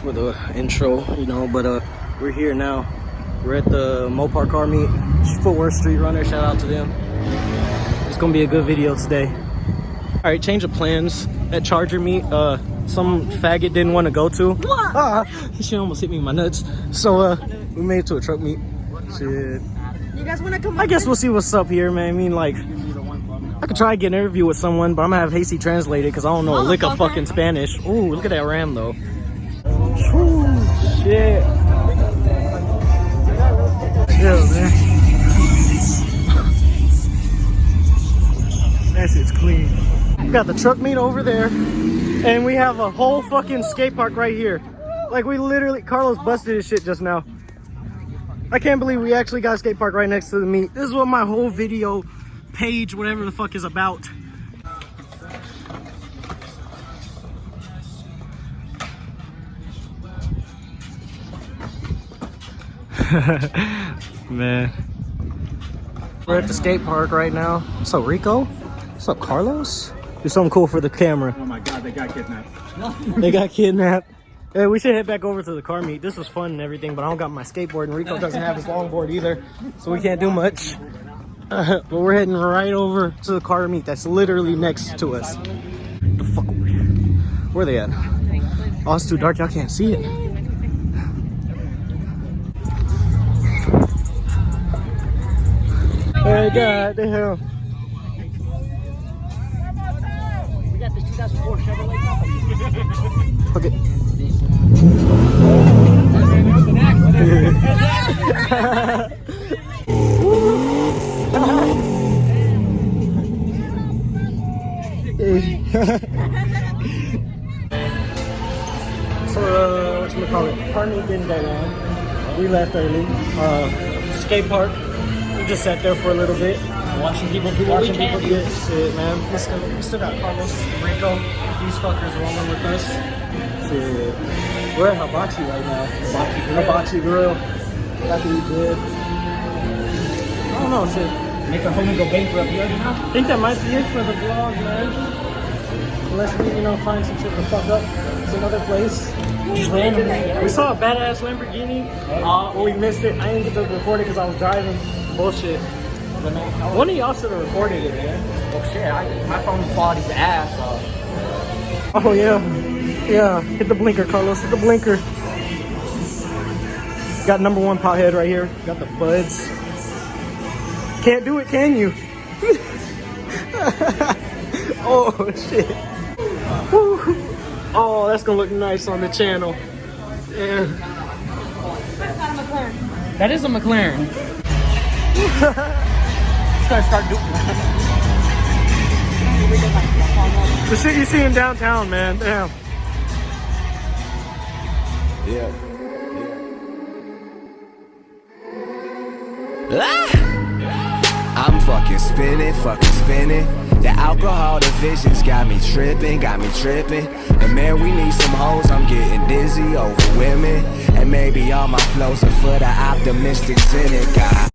for the intro, you know, but we're here now. We're at the Mopar car meet, Footwear Street Runner, shout out to them. It's gonna be a good video today. All right, change of plans. At Charger meet, some faggot didn't want to go to. What? She almost hit me in my nuts. So we made it to a truck meet. Shit. You guys want to come? I guess we'll see what's up here, man. I mean, like, I could try to get an interview with someone, but I'm gonna have Hasty translate it because I don't know a lick of fucking Spanish. Ooh, look at that Ram though. Ooh, shit. Chill, man. That shit's clean. We got the truck meet over there, and we have a whole fucking skate park right here. Like, we literally, Carlos busted his shit just now. I can't believe we actually got a skate park right next to the meet. This is what my whole video page, whatever the fuck, is about. Man, we're at the skate park right now. What's up, Rico? What's up, Carlos? Do something cool for the camera. Oh my god, they got kidnapped. They got kidnapped. Yeah, we should head back over to the car meet. This was fun and everything, but I don't got my skateboard, and Rico doesn't have his longboard either, so we can't do much. But we're heading right over to the car meet that's literally next to us. The fuck over here? Where are they at? Oh, it's too dark, y'all can't see it. Hey, God damn. We got the 2004 Chevrolet Company. Okay. So, whatchamacallit, car meet didn't go long. We left early. Skate park, we just sat there for a little bit. Watching people do what we can do. Get shit, man. We still got Carlos and Rico. These fuckers rolling with us. Shit. We're at Hibachi right now. Hibachi grill. Got to eat good. I don't know, shit. Make our homie go bankrupt here, you know? I think that might be it for the vlog, man. Unless we, you know, find some shit to fuck up. It's another place. We saw a badass Lamborghini. Well, we missed it. I didn't get to record it because I was driving. Bullshit. One of y'all should have recorded it, man. Well, shit, my phone quality's ass. Oh, yeah. Yeah. Hit the blinker, Carlos. Hit the blinker. Got #1 pothead right here. Got the buds. Can't do it, can you? Oh, shit. Woo. Oh, that's gonna look nice on the channel. Yeah. That's not a McLaren. That is a McLaren. Start doing The shit you see in downtown, man. Damn. Yeah. Ah! I'm fucking spinning. The alcohol, the visions got me tripping. And man, we need some hoes, I'm getting dizzy over women. And maybe all my flows are for the optimistic cynic.